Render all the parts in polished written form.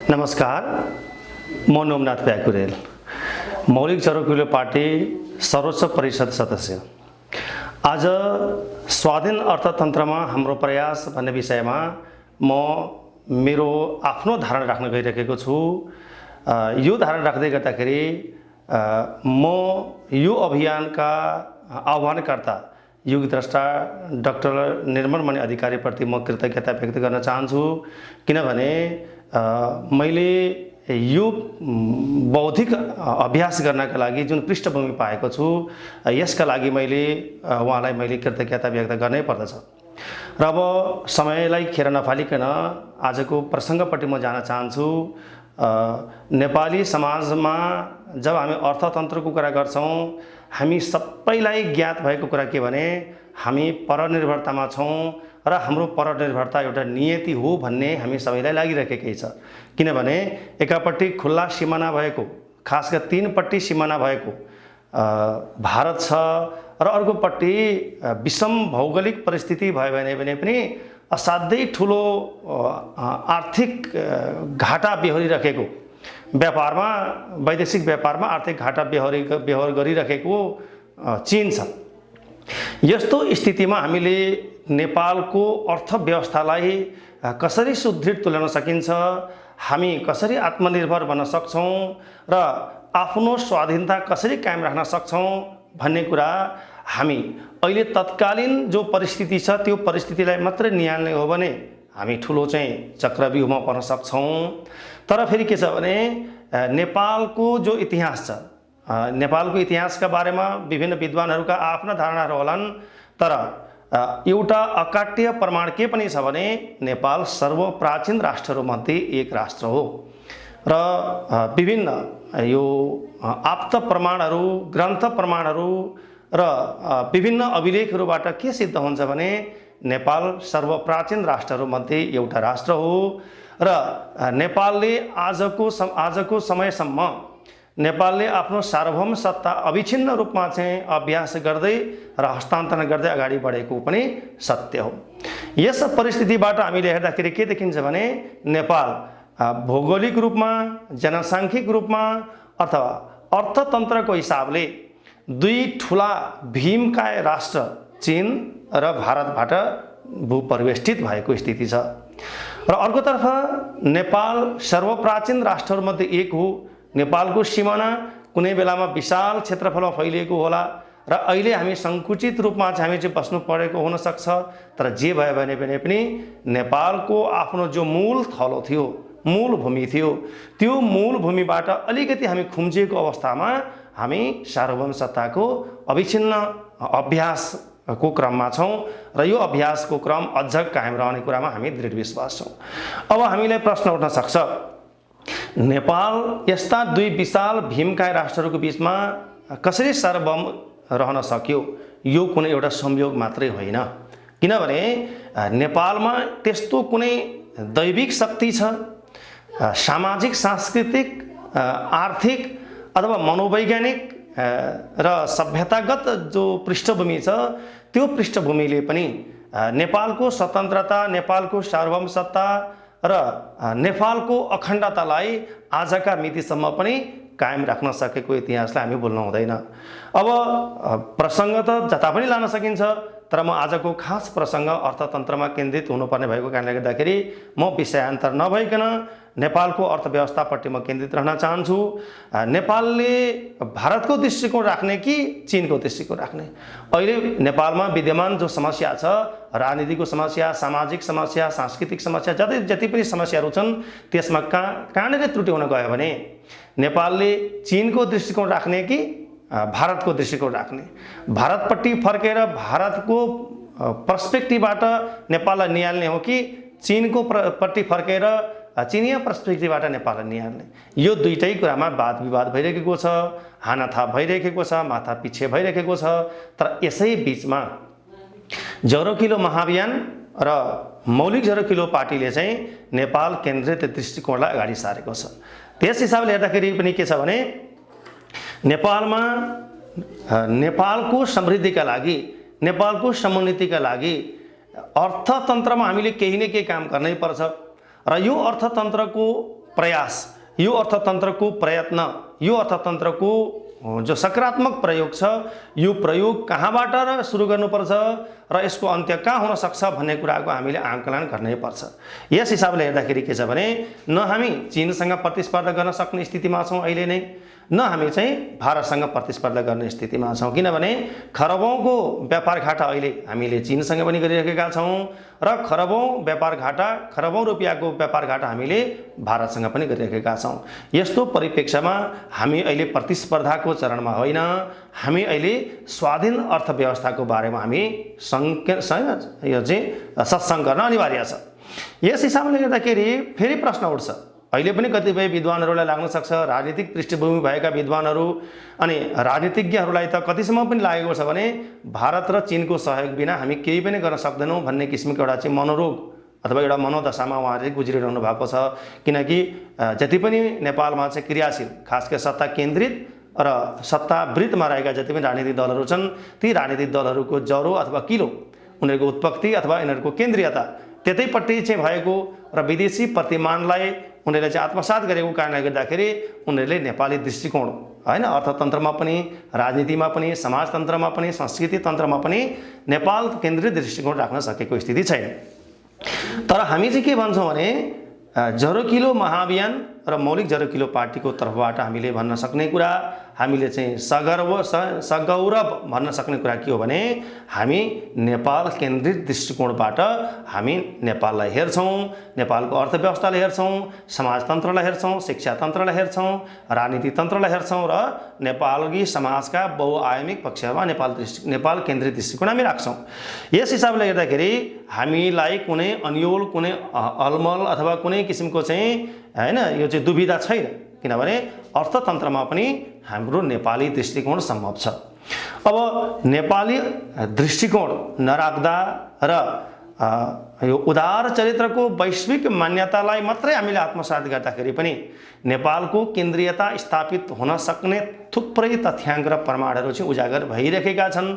नमस्कार, म नोमनाथ प्याकुरेल, मौलिक जरोकिलो पार्टी सर्वोच्च परिषद सदस्य। आज स्वाधीन अर्थतन्त्रमा हाम्रो प्रयास भन्ने विषयमा म मेरो आफ्नो धारणा राख्न गइरहेको छु। यो धारणा राख्दै गर्दाखेरि म यो अभियानका आह्वानकर्ता युगद्रष्टा डाक्टर निर्मल मणि अधिकारी प्रति म कृतज्ञता व्यक्त गर्न चाहन्छु, किनभने मैले यो बौद्धिक अभ्यास गर्नका लागि जुन पृष्ठभूमि पाएको छु, यसका लागि उहाँलाई मैले कृतज्ञता व्यक्त गर्नै पर्दछ। र अब समयलाई खेर नफालिकन आजको प्रसङ्गपट्टि म जान चाहन्छु। नेपाली समाजमा जब हामी अर्थतन्त्रको कुरा गर्छौँ, हामी सबैलाई ज्ञात भएको कुरा के भने हामी परनिर्भरतामा छौँ र हाम्रो परनिर्भरता एउटा नियति हो भन्ने हामी सबैलाई लागिरहेकै छ। किनभने एकापट्टि खुल्ला सिमाना भएको, खास गरी तीनपट्टि सिमाना भएको भारत छ र अर्कोपट्टि विषम भौगोलिक परिस्थिति भयो भने पनि असाध्यै ठुलो आर्थिक घाटा बेहोरिरहेको, व्यापारमा वैदेशिक व्यापारमा आर्थिक घाटा बेहोर गरिरहेको चीन छ। यस्तो स्थितिमा हामीले नेपालको अर्थव्यवस्थालाई कसरी सुदृढ तुल्याउन सकिन्छ, हामी कसरी आत्मनिर्भर बन्न सक्छौँ र आफ्नो स्वाधीनता कसरी कायम राख्न सक्छौँ भन्ने कुरा हामी अहिले तत्कालीन जो परिस्थिति छ त्यो परिस्थितिलाई मात्रै निहाल्ने हो भने हामी ठुलो चक्रव्यूहमा पर्न सक्छौँ। तर फेरि के छ भने नेपालको जो इतिहास छ, नेपालको इतिहासका बारेमा विभिन्न विद्वानहरूका आफ्ना धारणाहरू होलान्, तर एउटा अकाट्य प्रमाण के पनि छ भने नेपाल सर्वप्राचीन राष्ट्रहरूमध्ये एक राष्ट्र हो र विभिन्न यो आप्त प्रमाणहरू, ग्रन्थ प्रमाणहरू र विभिन्न अभिलेखहरूबाट के सिद्ध हुन्छ भने नेपाल सर्वप्राचीन राष्ट्रहरूमध्ये एउटा राष्ट्र हो र नेपालले आजको समयसम्म नेपालले आफ्नो सार्वभौम सत्ता अविच्छिन्न रूपमा अभ्यास गर्दै र हस्तान्तरण गर्दै अगाडि बढेको पनि सत्य हो। यस परिस्थितिबाट हामीले हेर्दाखेरि के देखिन्छ भने नेपाल भौगोलिक रूपमा, जनसाङ्ख्यिक रूपमा अथवा अर्थतन्त्रको हिसाबले दुई ठुला भीमकाय राष्ट्र चीन र भारतबाट भूपरिवेष्टित भएको स्थिति छ र अर्कोतर्फ नेपाल सर्वप्राचीन राष्ट्रहरूमध्ये एक हो। नेपालको सिमाना कुनै बेलामा विशाल क्षेत्रफलमा फैलिएको होला र अहिले हामी सङ्कुचित रूपमा हामी बस्नु परेको हुन सक्छ, तर जे भयो भने पनि नेपालको आफ्नो जो मूल थलो थियो, मूल भूमि थियो, त्यो मूल भूमिबाट अलिकति हामी खुम्जिएको अवस्थामा हामी सार्वभौम सत्ताको अविच्छिन्न अभ्यासको क्रममा छौँ र यो अभ्यासको क्रम अझ कायम रहने कुरामा हामी दृढ विश्वास छौँ। अब हामीलाई प्रश्न उठ्न सक्छ, नेपाल यस्ता दुई विशाल भीमकाय राष्ट्रहरूको बीचमा कसरी सार्वभौम रहन सक्यो? यो कुनै एउटा संयोग मात्रै होइन, किनभने नेपालमा त्यस्तो कुनै दैविक शक्ति छ, सामाजिक, सांस्कृतिक, आर्थिक अथवा मनोवैज्ञानिक र सभ्यतागत जो पृष्ठभूमि छ, त्यो पृष्ठभूमिले पनि नेपालको स्वतन्त्रता, नेपालको सार्वभौम सत्ता र नेपालको अखण्डतालाई आजका मितिसम्म पनि कायम राख्न सकेको इतिहासलाई हामी भुल्नु हुँदैन। अब प्रसङ्ग त जता पनि लान सकिन्छ, तर म आजको खास प्रसङ्ग अर्थतन्त्रमा केन्द्रित हुनुपर्ने भएको कारणले गर्दाखेरि म विषयान्तर नभइकन नेपालको अर्थव्यवस्थापट्टि म केन्द्रित रहन चाहन्छु। नेपालले भारतको दृष्टिकोण राख्ने कि चीनको दृष्टिकोण राख्ने? अहिले नेपालमा विद्यमान जो समस्या छ, राजनीतिको समस्या, सामाजिक समस्या, सांस्कृतिक समस्या, जति पनि समस्याहरू छन्, त्यसमा कहाँनिर त्रुटि हुन गयो भने नेपालले चीनको दृष्टिकोण राख्ने कि भारतको दृष्टिकोण राख्ने? भारतपट्टि फर्केर भारतको पर्सपेक्टिभबाट नेपाललाई निहाल्ने हो कि चीनको पट्टि फर्केर चीनिया पर्सपेक्टिभबाट नेपाललाई निहाल्ने? यो दुईटै कुरामा वाद विवाद भइरहेको छ, हानाथाप भइरहेको छ, माथा पिछे भइरहेको छ। तर यसै बिचमा जरोकिलो महाअभियान र मौलिक जरोकिलो पार्टीले नेपाल केन्द्रित दृष्टिकोणलाई अगाडि सारेको छ। त्यस हिसाबले हेर्दाखेरि पनि के छ भने नेपालमा नेपालको समृद्धिका लागि, नेपालको समुन्नतिका लागि अर्थतन्त्रमा हामीले केही न केही काम गर्नै पर्छ र यो अर्थतन्त्रको प्रयास, यो अर्थतन्त्रको प्रयत्न, यो अर्थतन्त्रको जो सकारात्मक प्रयोग छ, यो प्रयोग कहाँबाट सुरु गर्नुपर्छ र यसको अन्त्य कहाँ हुन सक्छ भन्ने कुराको हामीले आकलन गर्नै पर्छ। यस हिसाबले हेर्दाखेरि के छ भने न हामी चीनसँग प्रतिस्पर्धा गर्न सक्ने स्थितिमा छौँ अहिले नै, न हामी चाहिँ भारतसँग प्रतिस्पर्धा गर्ने स्थितिमा छौँ, किनभने खरबौँको व्यापार घाटा अहिले हामीले चीनसँग पनि गरिरहेका छौँ र खरबौँ व्यापार घाटा, खरबौँ रुपियाँको व्यापार घाटा हामीले भारतसँग पनि गरिरहेका छौँ। यस्तो परिप्रेक्ष्यमा हामी अहिले प्रतिस्पर्धाको चरणमा होइन, हामी अहिले स्वाधीन अर्थव्यवस्थाको बारेमा हामी यो चाहिँ सत्सङ्ग गर्न अनिवार्य छ। यस हिसाबले हेर्दाखेरि फेरि प्रश्न उठ्छ, अहिले पनि कतिपय विद्वानहरूलाई लाग्न सक्छ, राजनीतिक पृष्ठभूमि भएका विद्वानहरू अनि राजनीतिज्ञहरूलाई त कतिसम्म पनि लागेको छ भने भारत र चीनको सहयोग बिना हामी केही पनि गर्न सक्दैनौँ भन्ने किसिमको एउटा चाहिँ मनोरोग अथवा एउटा मनोदशामा उहाँहरूले गुज्रिरहनु भएको छ। किनकि जति पनि नेपालमा चाहिँ क्रियाशील, खास गरी सत्ता केन्द्रित र सत्तावृत्तमा रहेका जति पनि राजनीतिक दलहरू छन्, ती राजनीतिक दलहरूको जरो अथवा किलो, उनीहरूको उत्पत्ति अथवा यिनीहरूको केन्द्रीयता त्यतैपट्टि चाहिँ भएको र विदेशी प्रतिमानलाई उनीहरूले चाहिँ आत्मसात गरेको कारणले गर्दाखेरि उनीहरूले नेपाली दृष्टिकोण होइन, अर्थतन्त्रमा पनि, राजनीतिमा पनि, समाजतन्त्रमा पनि, संस्कृति तन्त्रमा पनि नेपाल केन्द्रित दृष्टिकोण राख्न सकेको स्थिति छैन। तर हामी चाहिँ के भन्छौँ भने जरो किलो महाअभियान र मौलिक जरो किलो पार्टीको तर्फबाट हामीले भन्न सक्ने कुरा, हामीले चाहिँ सगौरव भन्न सक्ने कुरा के हो भने हामी नेपाल केन्द्रित दृष्टिकोणबाट हामी नेपाललाई हेर्छौँ, नेपालको अर्थव्यवस्थालाई हेर्छौँ, समाजतन्त्रलाई हेर्छौँ, शिक्षा तन्त्रलाई हेर्छौँ, राजनीति तन्त्रलाई हेर्छौँ र नेपाली समाजका बहुआयामिक पक्षमा नेपाल केन्द्रित दृष्टिकोण हामी राख्छौँ। यस हिसाबले हेर्दाखेरि हामीलाई कुनै अन्यल, कुनै अलमल अथवा कुनै किसिमको चाहिँ होइन यो चाहिँ दुविधा छैन, किनभने अर्थतन्त्रमा पनि हाम्रो नेपाली दृष्टिकोण सम्भव छ। अब नेपाली दृष्टिकोण नराख्दा र यो उदार चरित्रको वैश्विक मान्यतालाई मात्रै हामीले आत्मसात गर्दाखेरि पनि नेपालको केन्द्रीयता स्थापित हुन सक्ने थुप्रै तथ्याङ्क र प्रमाणहरू चाहिँ उजागर भइरहेका छन्।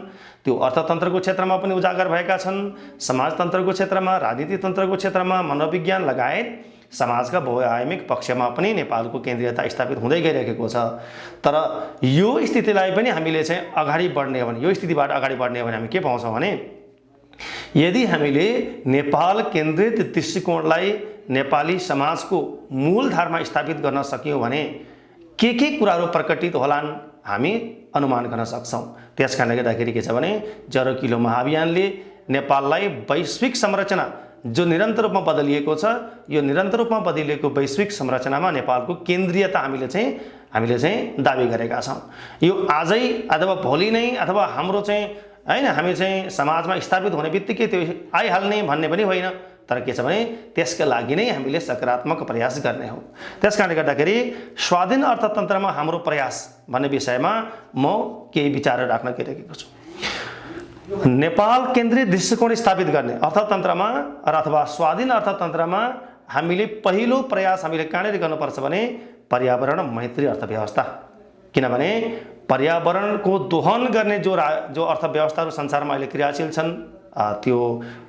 त्यो अर्थतन्त्रको क्षेत्रमा पनि उजागर भएका छन्, समाजतन्त्रको क्षेत्रमा, राजनीति तन्त्रको क्षेत्रमा, मनोविज्ञान लगायत समाजका बहुआयामिक पक्षमा पनि नेपालको केन्द्रीयता स्थापित हुँदै गइरहेको छ। तर यो स्थितिलाई पनि हामीले चाहिँ अगाडि बढ्ने हो भने, यो स्थितिबाट अगाडि बढ्ने हो भने हामी के पाउँछौँ भने यदि हामीले नेपाल केन्द्रित दृष्टिकोणलाई नेपाली समाजको मूलधारमा स्थापित गर्न सक्यौँ भने के कुराहरू प्रकटित होलान् हामी अनुमान गर्न सक्छौँ। त्यस कारणले गर्दाखेरि के छ भने जरो किलो महाअभियानले नेपाललाई वैश्विक संरचना जो निरन्तर रूपमा बदलिएको छ, यो निरन्तर रूपमा बदलिएको वैश्विक संरचनामा नेपालको केन्द्रीयता हामीले चाहिँ दाबी गरेका छौँ। यो आजै अथवा भोलि नै अथवा हाम्रो चाहिँ होइन हामी चाहिँ समाजमा स्थापित हुने बित्तिकै त्यो आइहाल्ने भन्ने पनि होइन, तर के छ भने त्यसका लागि नै हामीले सकारात्मक प्रयास गर्ने हो। त्यस कारणले गर्दाखेरि स्वाधीन अर्थतन्त्रमा हाम्रो प्रयास भन्ने विषयमा म केही विचारहरू राख्न गइरहेको छु। नेपाल केन्द्रित दृष्टिकोण स्थापित गर्ने अर्थतन्त्रमा अथवा स्वाधीन अर्थतन्त्रमा हामीले पहिलो प्रयास हामीले कहाँनिर गर्नुपर्छ भने पर्यावरण मैत्री अर्थव्यवस्था, किनभने पर्यावरणको दोहन गर्ने जो अर्थव्यवस्थाहरू संसारमा अहिले क्रियाशील छन्, त्यो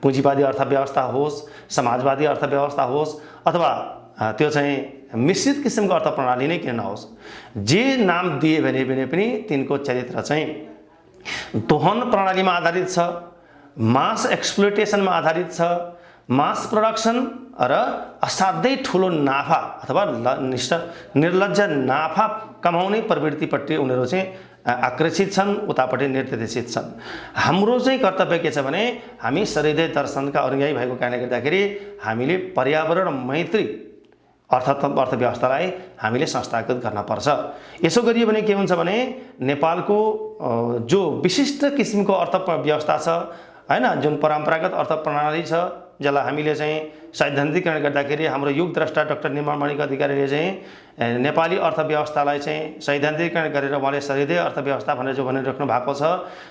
पुँजीवादी अर्थव्यवस्था होस्, समाजवादी अर्थव्यवस्था होस् अथवा त्यो चाहिँ मिश्रित किसिमको अर्थ प्रणाली नै किन नहोस्, जे नाम दिए भने पनि तिनको चरित्र चाहिँ दोहन प्रणालीमा आधारित छ, मास एक्सप्लोइटेसनमा आधारित छ, मास प्रोडक्सन र असाध्यै ठुलो नाफा अथवा निर्लज्ज नाफा कमाउने प्रवृत्तिपट्टि उनीहरू चाहिँ आकर्षित छन्, उतापट्टि निर्देशित छन्। हाम्रो चाहिँ कर्तव्य के छ भने हामी सरिदय दर्शनका अनुयायी भएको कारणले गर्दाखेरि हामीले पर्यावरण मैत्री अर्थव्यवस्थालाई हामीले संस्थागत गर्न पर्छ। यसो गरियो भने के हुन्छ भने नेपालको जो विशिष्ट किसिमको अर्थव्यवस्था छ हैन, जुन परम्परागत अर्थ प्रणाली छ, जसलाई हामीले चाहिँ सैद्धान्तिकरण गर्दाखेरि हाम्रो युगद्रष्टा डाक्टर निर्मल मणिक अधिकारीले चाहिँ नेपाली अर्थव्यवस्थालाई चाहिँ सैद्धान्तिकरण गरेर उहाँले सरिदय अर्थव्यवस्था भनेर जो भनिराख्नु भएको छ,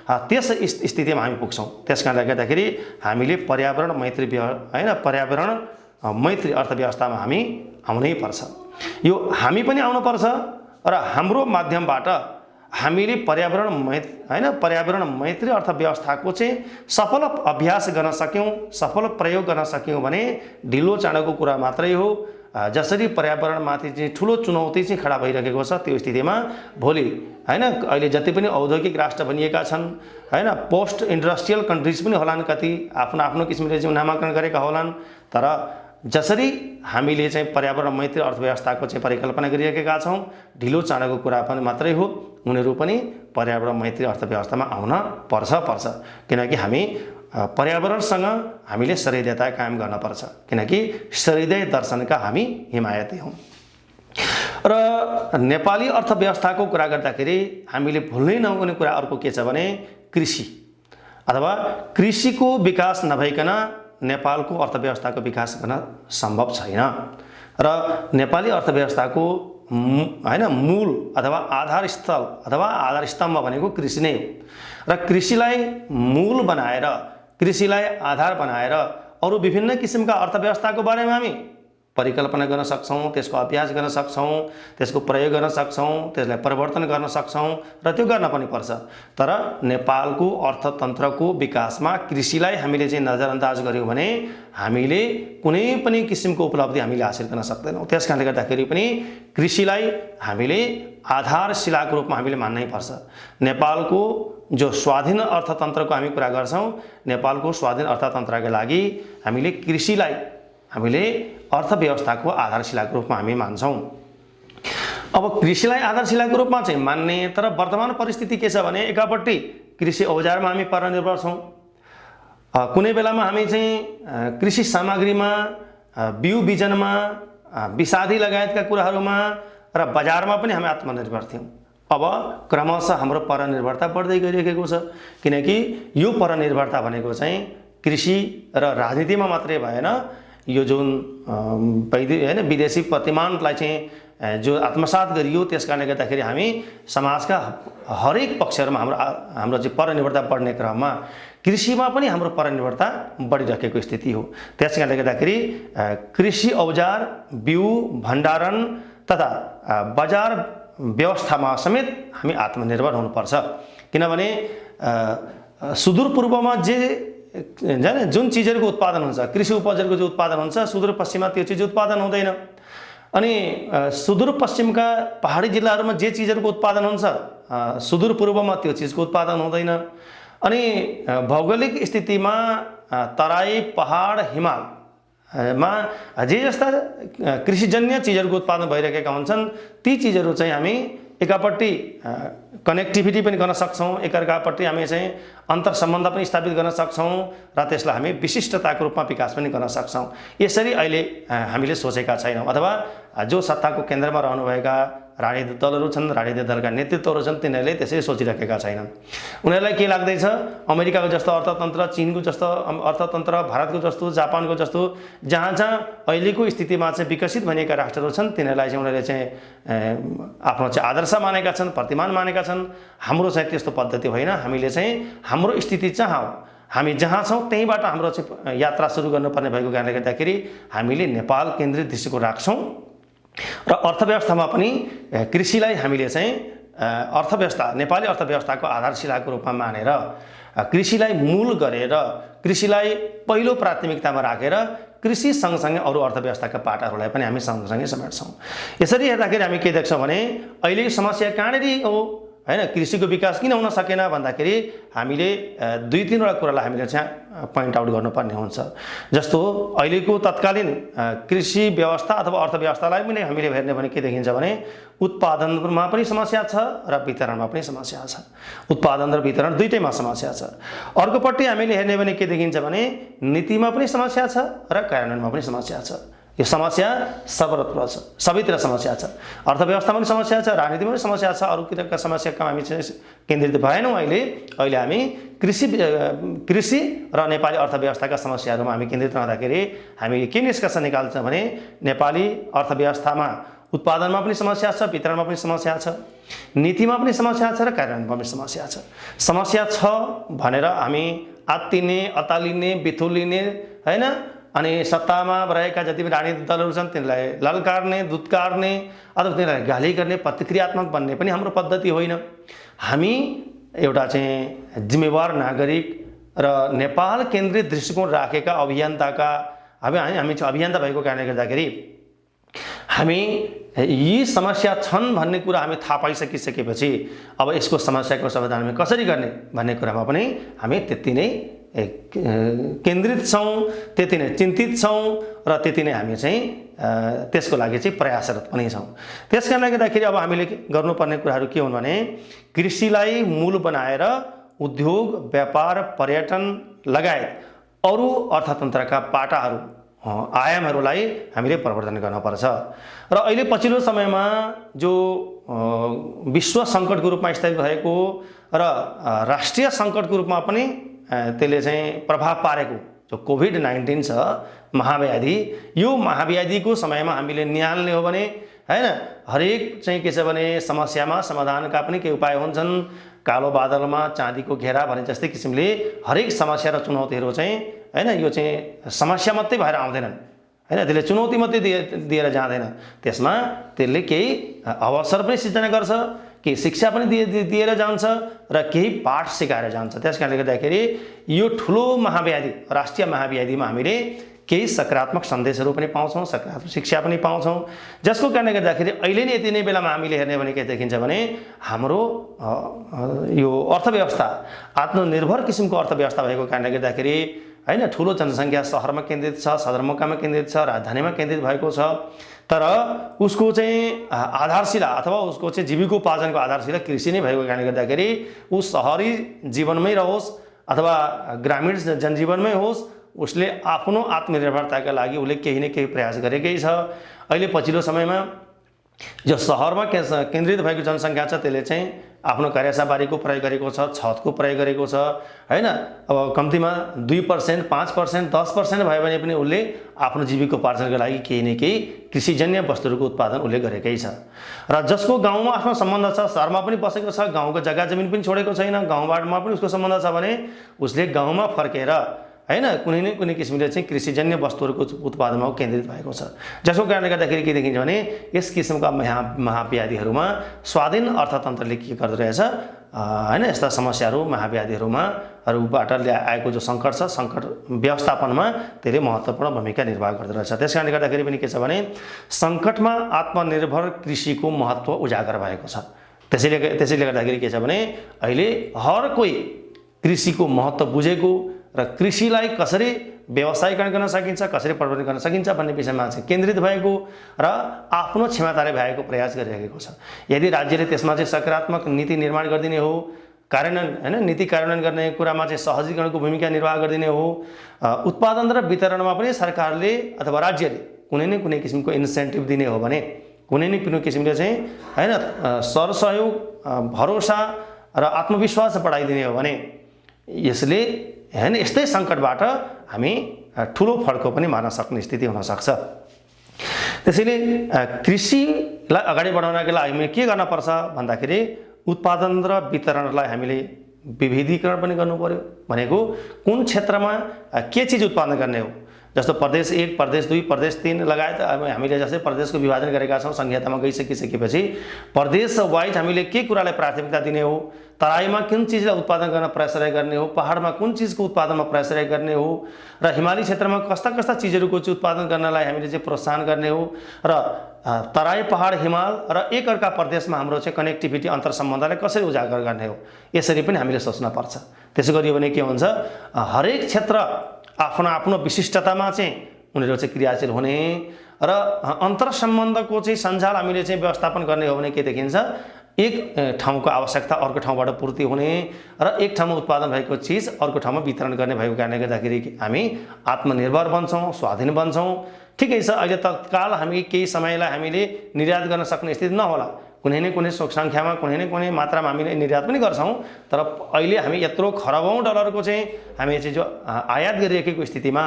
त्यस स्थितिमा हामी पुग्छौँ। त्यस कारणले गर्दाखेरि हामीले पर्यावरण मैत्री हैन पर्यावरण मैत्री अर्थव्यवस्थामा हामी आउनै पर्छ। यो हामी पनि आउनुपर्छ र हाम्रो माध्यमबाट हामीले पर्यावरण मैत्री अर्थव्यवस्थाको चाहिँ सफल अभ्यास गर्न सक्यौँ, सफल प्रयोग गर्न सक्यौँ भने ढिलो चाँडोको कुरा मात्रै हो जसरी पर्यावरणमाथि चाहिँ ठुलो चुनौती चाहिँ खडा भइरहेको छ, त्यो स्थितिमा भोलि हैन अहिले जति पनि औद्योगिक राष्ट्र बनिएका छन् हैन, पोस्ट इन्डस्ट्रियल कन्ट्रिज पनि होलान्, कति आफ्नो आफ्नो किसिमले चाहिँ नामाकरण गरेका होलान्, तर जसरी हामीले चाहिँ पर्यावरण मैत्री अर्थव्यवस्थाको चाहिँ परिकल्पना गरिरहेका छौँ, ढिलो चाँडोको कुरा पनि मात्रै हो, उनीहरू पनि पर्यावरण मैत्री अर्थव्यवस्थामा आउन पर्छ, किनकि हामी पर्यावरणसँग हामीले सहृदयता कायम गर्नुपर्छ, किनकि सहृदय दर्शनका हामी हिमायती हौँ। र नेपाली अर्थव्यवस्थाको कुरा गर्दाखेरि हामीले भुल्नै नहुने कुरा अर्को के छ भने कृषि अथवा कृषिको विकास नभइकन नेपालको अर्थव्यवस्थाको विकास गर्न सम्भव छैन। र नेपाली अर्थव्यवस्थाको हैन मूल अथवा आधारस्थल अथवा आधार स्तम्भ भनेको कृषि नै हो। र कृषिलाई मूल बनाएर, कृषिलाई आधार बनाएर अरू विभिन्न किसिमका अर्थव्यवस्थाको बारेमा हामी परिकल्पना गर्न सक्छौँ, त्यसको अभ्यास गर्न सक्छौँ, त्यसको प्रयोग गर्न सक्छौँ, त्यसलाई परिवर्तन गर्न सक्छौँ र त्यो गर्न पनि पर्छ। तर नेपालको अर्थतन्त्रको विकासमा कृषिलाई हामीले चाहिँ नजरअन्दाज गर्यौँ भने हामीले कुनै पनि किसिमको उपलब्धि हामीले हासिल गर्न सक्दैनौँ। त्यसकारणले गर्दाखेरि पनि कृषिलाई हामीले आधारशिलाको रूपमा हामीले मान्नै पर्छ। नेपालको जो स्वाधीन अर्थतन्त्रको हामी कुरा गर्छौँ, नेपालको स्वाधीन अर्थतन्त्रका लागि हामीले कृषिलाई हामीले अर्थव्यवस्थाको आधारशिलाको रूपमा हामी मान्छौँ। अब कृषिलाई आधारशिलाको रूपमा चाहिँ मान्ने, तर वर्तमान परिस्थिति के छ भने एकापट्टि कृषि औजारमा हामी परनिर्भर छौँ, कुनै बेलामा हामी चाहिँ कृषि सामग्रीमा, बिउ बिजनमा, विषादी लगायतका कुराहरूमा र बजारमा पनि हामी आत्मनिर्भर थियौँ। अब क्रमशः हाम्रो परनिर्भरता बढ्दै गइरहेको छ, किनकि यो परनिर्भरता भनेको चाहिँ कृषि र राजनीतिमा मात्रै भएन, यो जुन हैन विदेशी प्रतिमानलाई चाहिँ जो आत्मसात गरियो, त्यसकारणले गर्दाखेरि हामी समाजका हरेक पक्षहरूमा हाम्रो चाहिँ परनिर्भरता बढ्ने क्रममा कृषिमा पनि हाम्रो परनिर्भरता बढिरहेको स्थिति हो। त्यसकारणले गर्दाखेरि कृषि औजार, बिउ, भण्डारण तथा बजार व्यवस्थामा समेत हामी आत्मनिर्भर हुनुपर्छ। किनभने सुदूरपूर्वमा जुन चिजहरूको उत्पादन हुन्छ, कृषि उपजहरूको जो उत्पादन हुन्छ, सुदूरपश्चिममा त्यो चिज उत्पादन हुँदैन। अनि सुदूरपश्चिमका पहाडी जिल्लाहरूमा जे चिजहरूको उत्पादन हुन्छ, सुदूरपूर्वमा त्यो चिजको उत्पादन हुँदैन। अनि भौगोलिक स्थितिमा तराई, पहाड, हिमालमा जे जस्ता कृषिजन्य चिजहरूको उत्पादन भइरहेका हुन्छन्, ती चिजहरू चाहिँ हामी एकापट्टि कनेक्टिभिटी पनि गर्न सक्छौँ, एकअर्कापट्टि हामी चाहिँ अन्तर सम्बन्ध पनि स्थापित गर्न सक्छौँ र त्यसलाई हामी विशिष्टताको रूपमा विकास पनि गर्न सक्छौँ। यसरी अहिले हामीले सोचेका छैनौँ, अथवा जो सत्ताको केन्द्रमा रहनुभएका राजनीतिक दलहरू छन्, राजनीतिक दलका नेतृत्वहरू छन्, तिनीहरूले त्यसरी सोचिरहेका छैनन्। उनीहरूलाई के लाग्दैछ, अमेरिकाको जस्तो अर्थतन्त्र, चीनको जस्तो अर्थतन्त्र, भारतको जस्तो, जापानको जस्तो जहाँ अहिलेको स्थितिमा चाहिँ विकसित भनिएका राष्ट्रहरू छन्, तिनीहरूलाई चाहिँ उनीहरूले चाहिँ आफ्नो चाहिँ आदर्श मानेका छन्, प्रतिमान मानेका छन्। हाम्रो चाहिँ त्यस्तो पद्धति होइन। हामीले चाहिँ हाम्रो स्थिति जहाँ हो, हामी जहाँ छौँ त्यहीँबाट हाम्रो चाहिँ यात्रा सुरु गर्नुपर्ने भएको कारणले गर्दाखेरि हामीले नेपाल केन्द्रित दृष्टिकोण राख्छौँ र अर्थव्यवस्थामा पनि कृषिलाई हामीले चाहिँ अर्थव्यवस्था, नेपाली अर्थव्यवस्थाको आधारशिलाको रूपमा मानेर कृषिलाई मूल गरेर, कृषिलाई पहिलो प्राथमिकतामा राखेर कृषि सँगसँगै अरू अर्थव्यवस्थाका पाटाहरूलाई पनि हामी सँगसँगै समेट्छौँ। यसरी हेर्दाखेरि हामी के देख्छौँ भने अहिले समस्या कहाँनिर हो हैन, कृषिको विकास किन हुन सकेन भन्दाखेरि हामीले दुई तीनवटा कुरालाई हामीले चाहिँ पोइन्ट आउट गर्नुपर्ने हुन्छ। जस्तो अहिलेको तत्कालीन कृषि व्यवस्था अथवा अर्थव्यवस्थालाई पनि हामीले हेर्ने भने के देखिन्छ भने उत्पादनमा पनि समस्या छ र वितरणमा पनि समस्या छ। उत्पादन र वितरण दुईटैमा समस्या छ। अर्कोपट्टि हामीले हेर्ने भने के देखिन्छ भने नीतिमा पनि समस्या छ र कार्यान्वयनमा पनि समस्या छ। यो समस्या सर्वत्र छ, सबैतिर समस्या छ। अर्थव्यवस्थामा पनि समस्या छ, राजनीतिमा पनि समस्या छ। अरू किसिमका समस्याका हामी चाहिँ केन्द्रित भएनौँ। अहिले हामी कृषि र नेपाली अर्थव्यवस्थाका समस्याहरूमा हामी केन्द्रित रहँदाखेरि हामी के निष्कर्ष निकाल्छौँ भने नेपाली अर्थव्यवस्थामा उत्पादनमा पनि समस्या छ, वितरणमा पनि समस्या छ, नीतिमा पनि समस्या छ र कार्यान्वयनमा पनि समस्या छ। समस्या छ भनेर हामी आत्तिने, अतालिने, बिथुलिने हैन, अनि सत्तामा रहेका जति पनि राजनीतिक दलहरू छन् तिनीलाई ललकार्ने, दुत्कार्ने अथवा तिनीहरूलाई गाली गर्ने, प्रतिक्रियात्मक बन्ने पनि हाम्रो पद्धति होइन। हामी एउटा चाहिँ जिम्मेवार नागरिक र नेपाल केन्द्रित दृष्टिकोण राखेका अभियन्ताका हामी चाहिँ अभियन्ता भएको कारणले गर्दाखेरि हामी यी समस्या छन् भन्ने कुरा हामी थाहा पाइसकिसकेपछि अब यसको समस्याको समाधान हामी कसरी गर्ने भन्ने कुरामा पनि हामी त्यति नै केन्द्रित छौँ, त्यति नै चिन्तित छौँ र त्यति नै हामी चाहिँ त्यसको लागि चाहिँ प्रयासरत पनि छौँ। त्यस कारणले गर्दाखेरि अब हामीले गर्नुपर्ने कुराहरू के हुन् भने कृषिलाई मूल बनाएर उद्योग, व्यापार, पर्यटन लगायत अरू अर्थतन्त्रका पाटाहरू, आयामहरूलाई हामीले प्रवर्धन गर्नुपर्छ। र अहिले पछिल्लो समयमा जो विश्व सङ्कटको रूपमा स्थापित भएको र राष्ट्रिय सङ्कटको रूपमा पनि त्यसले चाहिँ प्रभाव पारेको जो कोभिड-19 छ, महाव्याधि, यो महाव्याधिको समयमा हामीले निहाल्ने हो भने हैन, हरेक चाहिँ के छ भने समस्यामा समाधानका पनि केही उपाय हुन्छन्। कालो बादलमा चाँदीको घेरा भने जस्तै किसिमले हरेक समस्या र चुनौतीहरू चाहिँ हैन, यो चाहिँ समस्या मात्रै भएर आउँदैनन् हैन, त्यसले चुनौती मात्रै दिएर जाँदैन, त्यसमा त्यसले केही अवसर पनि सिर्जना गर्छ, केही शिक्षा पनि दिएर जान्छ र केही पाठ सिकाएर जान्छ। त्यस कारणले गर्दाखेरि यो ठुलो महाव्याधि, राष्ट्रिय महाव्याधिमा हामीले केही सकारात्मक सन्देशहरू पनि पाउँछौँ, सकारात्मक शिक्षा पनि पाउँछौँ, जसको कारणले गर्दाखेरि अहिले नै यति नै बेलामा हामीले हेर्ने भने के देखिन्छ भने हाम्रो यो अर्थव्यवस्था आत्मनिर्भर किसिमको अर्थव्यवस्था भएको कारणले गर्दाखेरि हैन, ठुलो जनसङ्ख्या सहरमा केन्द्रित छ, सदरमुकाममा केन्द्रित छ, राजधानीमा केन्द्रित भएको छ, तर उसको चाहिँ आधारशिला अथवा उसको चाहिँ जीविकोपार्जनको आधारशिला कृषि नै भएको कारणले गर्दाखेरि ऊ सहरी जीवनमै रहोस् अथवा ग्रामीण जनजीवनमै होस्, उसले आफ्नो आत्मनिर्भरताका लागि उसले केही न केही प्रयास गरेकै छ। अहिले पछिल्लो समयमा जो सहरमा केन्द्रित भएको जनसङ्ख्या छ त्यसले चाहिँ आफ्नो कार्यसाबारीको प्रयोग गरेको छ, छतको प्रयोग गरेको छ हैन। अब कम्तीमा 2%, 5%, 10% भयो भने पनि उसले आफ्नो जीविकोपार्जनका लागि केही न केही कृषिजन्य वस्तुहरूको उत्पादन उसले गरेकै छ। र जसको गाउँमा आफ्नो सम्बन्ध छ, सहरमा पनि बसेको छ, गाउँको जग्गा जमिन पनि छोडेको छैन, गाउँबाटमा पनि उसको सम्बन्ध छ भने उसले गाउँमा फर्केर हैन कुनै न कुनै किसिमले चाहिँ कृषिजन्य वस्तुहरूको उत्पादनमा केन्द्रित भएको छ। जसको कारणले गर्दाखेरि के देखिन्छ भने यस किसिमका महाव्याधिहरूमा स्वाधीन अर्थतन्त्रले के गर्दो रहेछ हैन, यस्ता समस्याहरू महाव्याधिहरूमा बाट आएको जो सङ्कट छ, सङ्कट व्यवस्थापनमा त्यसले महत्त्वपूर्ण भूमिका निर्वाह गर्दो रहेछ। त्यस कारणले गर्दाखेरि पनि के छ भने सङ्कटमा आत्मनिर्भर कृषिको महत्त्व उजागर भएको छ। त्यसैले गर्दाखेरि के छ भने अहिले हर कोही कृषिको महत्त्व बुझेको र कृषिलाई कसरी व्यवसायीकरण गर्न सकिन्छ, कसरी प्रवर्धन गर्न सकिन्छ भन्ने विषयमा चाहिँ केन्द्रित भएको र आफ्नो क्षमताले भएको प्रयास गरिरहेको छ। यदि राज्यले त्यसमा चाहिँ सकारात्मक नीति निर्माण गरिदिने हो, कार्यान्वयन हैन, नीति कार्यान्वयन गर्ने कुरामा चाहिँ सहजीकरणको भूमिका निर्वाह गरिदिने हो, उत्पादन र वितरणमा पनि सरकारले अथवा राज्यले कुनै न कुनै किसिमको इन्सेन्टिभ दिने हो भने, कुनै न कुनै किसिमले चाहिँ हैन सरसहयोग, भरोसा र आत्मविश्वास बढाइदिने हो भने यसले हैन यस्तै सङ्कटबाट हामी ठुलो फड्को पनि मार्न सक्ने स्थिति हुन सक्छ। त्यसैले कृषिलाई अगाडि बढाउनका लागि हामीले के गर्न पर्छ भन्दाखेरि उत्पादन र वितरणलाई हामीले विविधीकरण पनि गर्नु पर्यो। भनेको कुन क्षेत्रमा के चिज उत्पादन गर्ने हो, जस्तो प्रदेश 1, प्रदेश 2, प्रदेश 3 लगायत हामीले जस्तै प्रदेशको विभाजन गरेका छौँ, संहितामा गइसकेपछि प्रदेश वाइज हामीले के कुरालाई प्राथमिकता दिने हो, तराईमा कुन चिजलाई उत्पादन गर्न प्रयास गर्ने हो, पहाडमा कुन चिजको उत्पादनमा प्रयास गर्ने हो र हिमाली क्षेत्रमा कस्ता कस्ता चिजहरूको चाहिँ उत्पादन गर्नलाई हामीले चाहिँ प्रोत्साहन गर्ने हो र तराई, पहाड, हिमाल र एकअर्का प्रदेशमा हाम्रो चाहिँ कनेक्टिभिटी अन्तर्सम्बन्धलाई कसरी उजागर गर्ने हो, यसरी पनि हामीले सोच्न पर्छ। त्यसो गरियो भने के हुन्छ, हरेक क्षेत्र आफ्नो आफ्नो विशिष्टतामा चाहिँ उनीहरू चाहिँ क्रियाशील हुने र अन्तर्सम्बन्धको चाहिँ सञ्जाल हामीले चाहिँ व्यवस्थापन गर्ने हो भने के देखिन्छ, एक ठाउँको आवश्यकता अर्को ठाउँबाट पूर्ति हुने र एक ठाउँमा उत्पादन भएको चिज अर्को ठाउँमा वितरण गर्ने भएको कारणले गर्दाखेरि हामी आत्मनिर्भर बन्छौँ, स्वाधीन बन्छौँ। ठिकै छ, अहिले तत्काल हामी केही समयलाई हामीले निर्यात गर्न सक्ने स्थिति नहोला, कुनै न कुनै सङ्ख्यामा कुनै न कुनै मात्रामा हामीले निर्यात पनि गर्छौँ, तर अहिले हामी यत्रो खरबौँ डलरको चाहिँ हामी चाहिँ जो आयात गरिरहेको स्थितिमा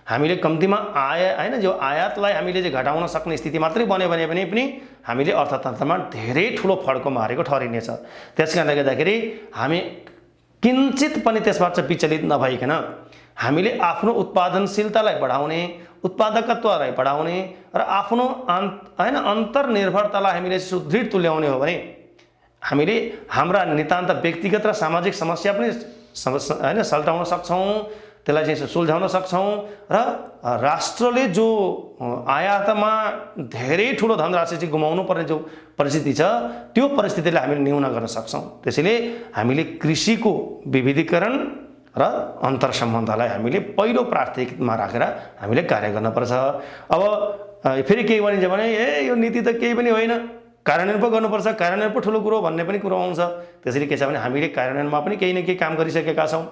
हामीले कम्तीमा हैन जो आयातलाई हामीले चाहिँ घटाउन सक्ने स्थिति मात्रै बन्यो भने पनि हामीले अर्थतन्त्रमा धेरै ठुलो फड्को मारेको ठहरिनेछ। त्यसकारणले गर्दाखेरि हामी किञ्चित पनि त्यसबाट विचलित नभइकन हामीले आफ्नो उत्पादनशीलतालाई बढाउने, उत्पादकत्वलाई बढाउने र आफ्नो हैन अन्तर्निर्भरतालाई हामीले सुदृढ तुल्याउने हो भने हामीले हाम्रा नितान्त व्यक्तिगत र सामाजिक समस्या पनि हैन सल्टाउन सक्छौँ त्यसलाई चाहिँ सुल्झाउन सक्छौँ र राष्ट्रले जो आयातमा धेरै ठुलो धनराशि चाहिँ गुमाउनु पर्ने जो परिस्थिति छ त्यो परिस्थितिलाई हामीले न्यून गर्न सक्छौँ। त्यसैले हामीले कृषिको विविधीकरण र अन्तर सम्बन्धलाई हामीले पहिलो प्राथमिकतामा राखेर हामीले कार्य गर्नुपर्छ। अब फेरि केही भनिन्छ भने यो नीति त केही पनि होइन, कार्यान्वयन पो गर्नुपर्छ, कार्यान्वयन पो ठुलो कुरो भन्ने पनि कुरो आउँछ। त्यसैले के छ भने हामीले कार्यान्वयनमा पनि केही न केही काम गरिसकेका छौँ।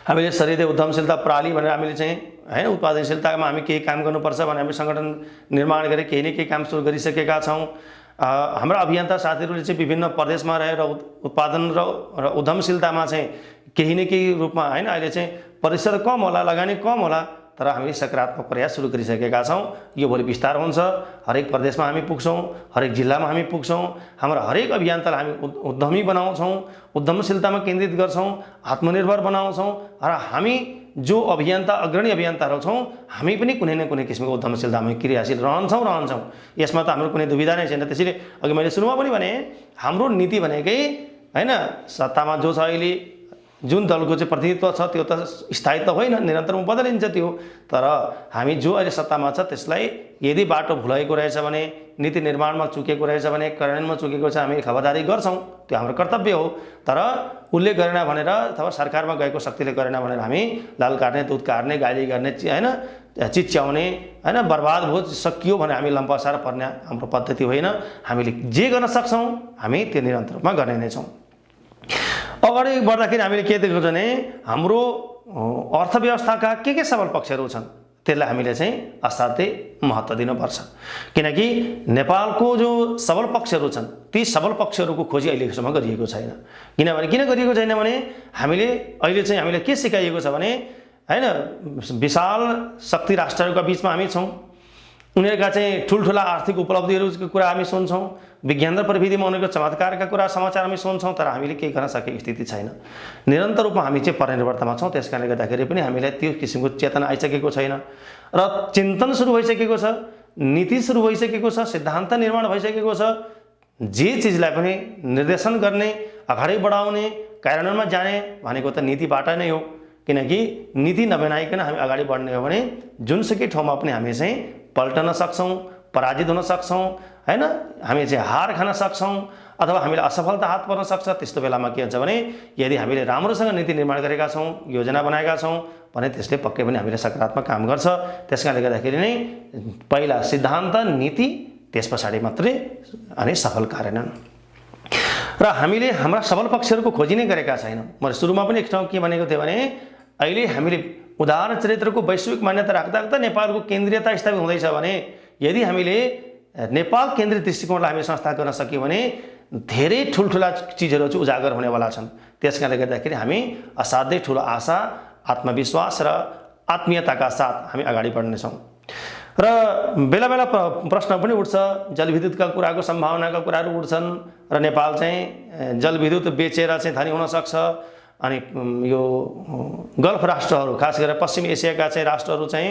हामीले सरिदे उद्यमशीलता प्रणाली भनेर हामीले चाहिँ हैन उत्पादनशीलतामा हामी केही काम गर्नुपर्छ भनेर हामी सङ्गठन निर्माण गरेर केही न केही काम सुरु गरिसकेका छौँ। हाम्रा अभियन्ता साथीहरूले चाहिँ विभिन्न प्रदेशमा रहेर उत्पादन र उद्यमशीलतामा चाहिँ केही न केही रूपमा हैन अहिले चाहिँ परिश्रम कम होला, लगानी कम होला, तर हामीले सकारात्मक प्रयास सुरु गरिसकेका छौँ। यो भोलि विस्तार हुन्छ, हरेक प्रदेशमा हामी पुग्छौँ, हरेक जिल्लामा हामी पुग्छौँ। हाम्रो हरेक अभियन्तालाई हामी उद्यमी बनाउँछौँ, उद्यमशीलतामा केन्द्रित गर्छौँ, आत्मनिर्भर बनाउँछौँ र हामी जो अभियन्ता अग्रणी अभियन्ताहरू छौँ हामी पनि कुनै न कुनै किसिमको उद्यमशीलतामा क्रियाशील रहन्छौँ। यसमा त हाम्रो कुनै दुविधा नै छैन। त्यसैले अघि मैले सुरुमा पनि भने हाम्रो नीति भनेकै हैन सत्तामा जो छ अहिले जुन दलको चाहिँ प्रतिनिधित्व छ त्यो त स्थायी त होइन, निरन्तरमा बदलिन्छ त्यो। तर हामी जो अहिले सत्तामा छ त्यसलाई यदि बाटो भुलाएको रहेछ भने, नीति निर्माणमा चुकेको रहेछ भने, कार्यान्वयनमा चुकेको छ हामी खबरदारी गर्छौँ, त्यो हाम्रो कर्तव्य हो। तर उसले गरेन भनेर अथवा सरकारमा गएको शक्तिले गरेन भनेर हामी लाल काट्ने, दुध काट्ने, गाली गर्ने हैन चिच्याउने हैन बर्बाद भयो सकियो भने हामी लम्पसार पर्ने हाम्रो पद्धति होइन। हामीले जे गर्न सक्छौँ हामी त्यो निरन्तर रूपमा गर्ने नै छौँ। अगाडि बढ्दाखेरि हामीले के देख्छौँ भने हाम्रो अर्थव्यवस्थाका के सबल पक्षहरू छन् त्यसलाई हामीले चाहिँ असाध्यै महत्त्व दिनुपर्छ। किनकि नेपालको जो सबल पक्षहरू छन् ती सबल पक्षहरूको खोजी अहिलेसम्म गरिएको छैन। किनभने किन गरिएको छैन भने हामीले अहिले चाहिँ हामीले के सिकाइएको छ भने हैन विशाल शक्ति राष्ट्रहरूका बिचमा हामी छौँ, उनीहरूका चाहिँ ठुल्ठुला आर्थिक उपलब्धिहरूको कुरा हामी सुन्छौँ, विज्ञान र प्रविधिमा उनीहरूको चमत्कारका कुरा समाचार हामी सुन्छौँ, तर हामीले केही गर्न सकेको स्थिति छैन। निरन्तर रूपमा हामी चाहिँ परनिर्भरतामा छौँ। त्यस कारणले गर्दाखेरि पनि हामीलाई त्यो किसिमको चेतना आइसकेको छैन र चिन्तन सुरु भइसकेको छ, नीति सुरु भइसकेको छ, सिद्धान्त निर्माण भइसकेको छ। जे चिजलाई पनि निर्देशन गर्ने, अगाडि बढाउने, कार्यान्वयनमा जाने भनेको त नीतिबाट नै हो। किनकि नीति नबनाइकन हामी अगाडि बढ्ने हो भने जुनसुकै ठाउँमा पनि हामी चाहिँ पल्टन सक्छौँ, पराजित हुन सक्छौँ हैन, हामी चाहिँ हार खान सक्छौँ अथवा हामीले असफलता हात पर्न सक्छ। त्यस्तो बेलामा के हुन्छ भने यदि हामीले राम्रोसँग नीति निर्माण गरेका छौँ, योजना बनाएका छौँ भने त्यसले पक्कै पनि हामीले सकारात्मक काम गर्छ। त्यसकारणले गर्दाखेरि नै पहिला सिद्धान्त, नीति, त्यस पछाडि मात्रै अनि सफल कार्यान्वयन। र हामीले हाम्रा सबल पक्षहरूको खोजी नै गरेका छैनौँ। मैले सुरुमा पनि एक ठाउँ के भनेको थिएँ भने अहिले हामीले उदाहरण चरित्रको वैश्विक मान्यता राख्दा राख्दा नेपालको केन्द्रीयता स्थापित हुँदैछ भने यदि हामीले नेपाल केन्द्रित दृष्टिकोणलाई हामीले संस्था गर्न सक्यौँ भने धेरै ठुल्ठुला चिजहरू चाहिँ उजागर हुनेवाला छन्। त्यस कारणले गर्दाखेरि हामी असाध्यै ठुलो आशा, आत्मविश्वास र आत्मीयताका साथ हामी अगाडि बढ्नेछौँ। र बेला बेला प्रश्न पनि उठ्छ, जलविद्युतका कुराको सम्भावनाका कुराहरू उठ्छन् र नेपाल चाहिँ जलविद्युत बेचेर चाहिँ धनी हुन सक्छ। अनि यो गल्फ राष्ट्रहरू खास गरेर पश्चिम एसियाका चाहिँ राष्ट्रहरू चाहिँ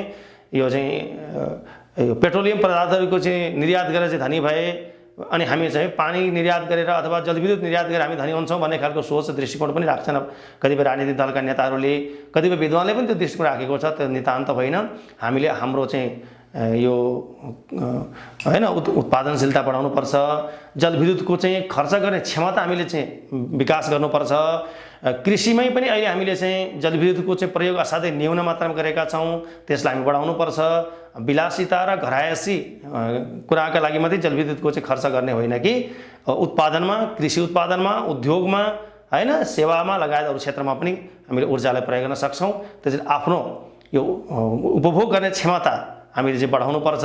यो चाहिँ यो पेट्रोलियम पदार्थहरूको चाहिँ निर्यात गरेर चाहिँ धनी भए अनि हामी चाहिँ पानी निर्यात गरेर अथवा जलविद्युत निर्यात गरेर हामी धनी हुन्छौँ भन्ने खालको सोच दृष्टिकोण पनि राख्छन् कतिपय राजनीतिक दलका नेताहरूले, कतिपय विद्वानले पनि त्यो दृष्टिकोण राखेको छ। त्यो नितान्त होइन। हामीले हाम्रो चाहिँ यो हैन उत्पादनशीलता बढाउनुपर्छ, जलविद्युतको चाहिँ खर्च गर्ने क्षमता हामीले चाहिँ विकास गर्नुपर्छ। कृषिमै पनि अहिले हामीले चाहिँ जलविद्युतको चाहिँ प्रयोग असाध्यै न्यून मात्रामा गरेका छौँ, त्यसलाई हामी बढाउनुपर्छ। विलासिता र घरायसी कुराका लागि मात्रै जलविद्युतको चाहिँ खर्च गर्ने होइन कि उत्पादनमा, कृषि उत्पादनमा, उद्योगमा हैन सेवामा लगायत अरू क्षेत्रमा पनि हामीले ऊर्जालाई प्रयोग गर्न सक्छौँ। त्यसैले आफ्नो यो उपभोग गर्ने क्षमता हामीले चाहिँ बढाउनुपर्छ,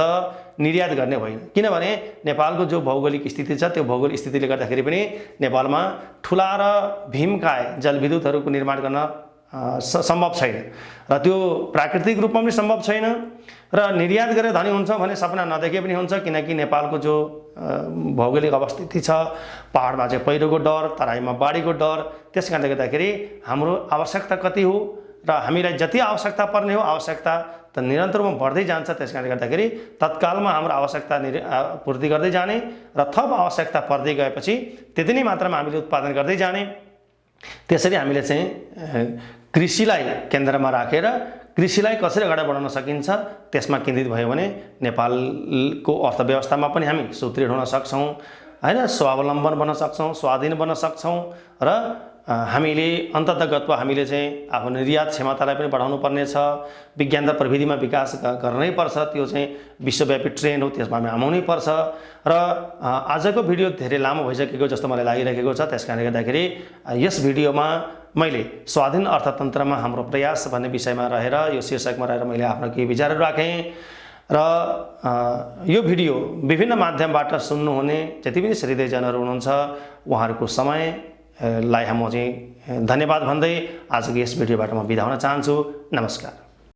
निर्यात गर्ने होइन। किनभने नेपालको जो भौगोलिक स्थिति छ त्यो भौगोलिक स्थितिले गर्दाखेरि पनि नेपालमा ठुला र भीमकाय जलविद्युतहरूको निर्माण गर्न सम्भव छैन र त्यो प्राकृतिक रूपमा पनि सम्भव छैन र निर्यात गरेर धनी हुन्छ भने सपना नदेखे पनि हुन्छ। किनकि नेपालको जो भौगोलिक अवस्थिति छ, पहाडमा चाहिँ पहिरोको डर, तराईमा बाढीको डर, त्यस कारणले गर्दाखेरि हाम्रो आवश्यकता कति हो र हामीलाई जति आवश्यकता पर्ने हो आवश्यकता त निरन्तर रूपमा बढ्दै जान्छ। त्यस कारणले गर्दाखेरि तत्कालमा हाम्रो आवश्यकता पूर्ति गर्दै जाने र थप आवश्यकता पर्दै गएपछि त्यति नै मात्रामा हामीले उत्पादन गर्दै जाने। त्यसरी हामीले चाहिँ कृषिलाई केन्द्रमा राखेर कृषिलाई कसरी अगाडि बढाउन सकिन्छ त्यसमा केन्द्रित भयो भने नेपालको अर्थव्यवस्थामा पनि हामी सुदृढ हुन सक्छौँ हैन, स्वावलम्बन बन्न सक्छौँ, स्वाधीन बन्न सक्छौँ र हामीले अन्ततगतमा हामीले चाहिँ आफ्नो निर्यात क्षमतालाई पनि बढाउनु पर्ने छ। विज्ञान र प्रविधिमा विकास गर्नै पर्छ, त्यो चाहिँ विश्वव्यापी ट्रेन्ड हो, त्यसमा हामी आउनै पर्छ। र आजको भिडियो धेरै लामो भइसकेको जस्तो मलाई लागिरहेको छ, त्यसकारणले गर्दाखेरि यस भिडियोमा मैले स्वाधीन अर्थतन्त्रमा हाम्रो प्रयास भन्ने विषयमा रहेर यो शीर्षकमा रहेर मैले आफ्नो केही विचारहरू राखेँ र यो भिडियो विभिन्न माध्यमबाट सुन्नुहुने जति पनि हृदयजनहरू हुनुहुन्छ उहाँहरूको समयलाई म चाहिँ धन्यवाद भन्दै आजको यस भिडियोबाट म बिदा हुन चाहन्छु। नमस्कार।